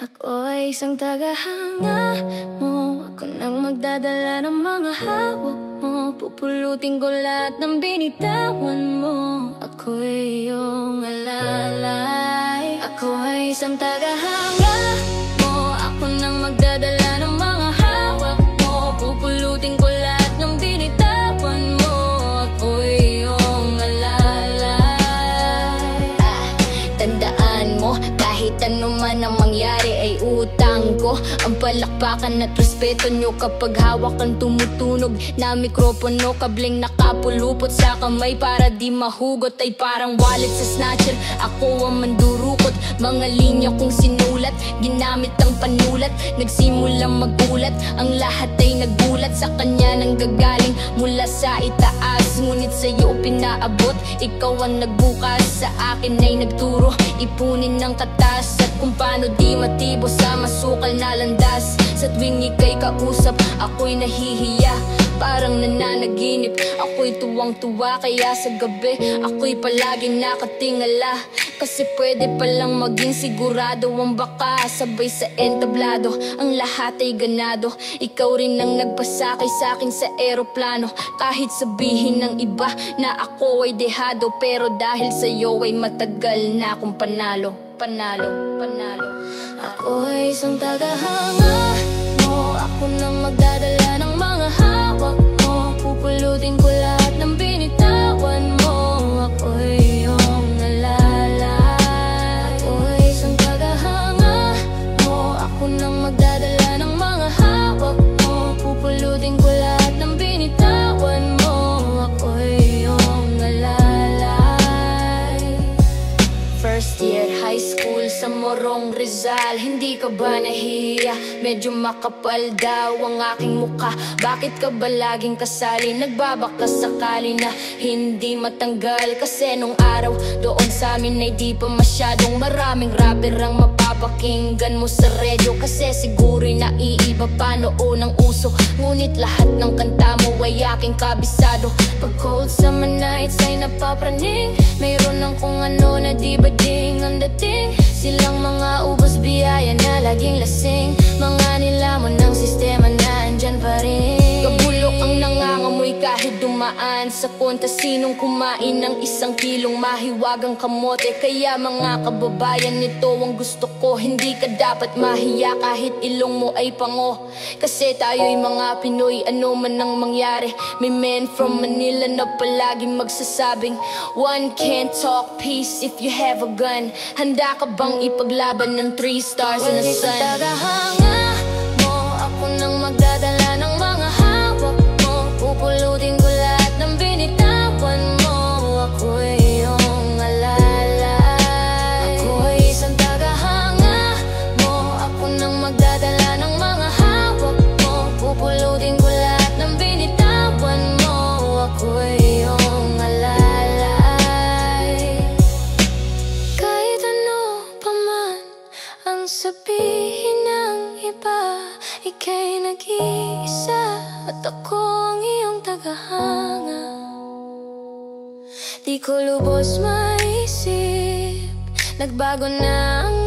Ako ay isang tagahanga mo. Ako nang magdadala ng mga hawak mo. Pupulutin ko lahat ng binitawan mo. Ako ay iyong alalay. Ako ay isang tagahanga mo. Ako nang magdadala ng mga hawak mo. Pupulutin ko lahat ng binitawan mo. Ako ay iyong alalay. Tandaan mo, kahit ano man ang mangyari ay utang ko ang palakpakan at respeto nyo kapag hawak ang tumutunog na mikropono. Kabling nakapulupot sa kamay para di mahugot ay parang wallet sa snatcher. Ako ang mandurukot, mga linya kong sinulat, ginamit ang panulat. Nagsimulang magulat, ang lahat ay nagulat. Sa kanya nang gagaling mula sa itaas, ngunit sa'yo pinaabot. Ikaw ang nagbukas, sa akin ay nagturo. Ipunin ng katas at kung paano di matibo sa masukal na landas. Sa tuwing ika'y kausap, ako'y nahihiya, parang nananaginip. Ako'y tuwang-tuwa, kaya sa gabi ako'y palaging nakatingala. Kasi pwede palang maging sigurado ang baka sabay sa entablado. Ang lahat ay ganado, ikaw rin ang nagpasakay sa'kin sa eroplano. Kahit sabihin ng iba na ako ay dehado, pero dahil sa'yo ay matagal na akong panalo. Panalo, panalo. Ako ay isang tagahanga mo. Ako nang magdadala ng mga hawak mo. Pupulutin ko lahat ng binitawan mo. Ako ay iyong alalay. Ako ay isang tagahanga mo. Ako nang magdadala ng mga hawak mo. Pupulutin ko lahat ng binitawan mo. Ako ay iyong alalay. First year high school sa Morong Rizal, hindi ka ba nahihiya? Medyo makapal daw ang aking mukha. Bakit ka ba laging kasali? Nagbabaka sakali na hindi matanggal. Kasi nung araw doon sa amin ay di pa masyadong maraming rapper ang mapapakinggan mo sa radyo. Kasi siguro'y naiiba pa noon ang uso, ngunit lahat ng kanta mo ay aking kabisado. Pag cold summer nights ay napapraning, mayroon ng kung ano na di ba ding ang dating. Silang mga ubos biyaya na laging lasing, mga nilamon ng sistema na andyan pa rin. Kabulok ang nangangamoy kahit dumaan sa konta. Sinong kumain ng 1 kilong mahiwagang kamote? Kaya mga kababayan, nito ang gusto ko. Hindi ka dapat mahiya kahit ilong mo ay pango. Kasi tayo'y mga Pinoy, ano man ang mangyari. May men from Manila na palaging magsasabing, one can't talk peace if you have a gun. Handa ka bang ipaglaban ng 3 stars in the sun? Tagahanga mo. Ako nang magdadala ng mga hawak mo. Pupulutin ko lahat ng binitawan mo. Ako ay iyong alalay. Ako ay isang tagahanga mo. Ako nang magdadala ng mga hawak mo. Pupulutin ko lahat ng binitawan mo. Ako ay iyong alalay. Kahit ano pa man ang sabihin ng iba, ika'y nag-iisa at ako ang iyong tagahanga. Di ko lubos maisip, nagbago na ang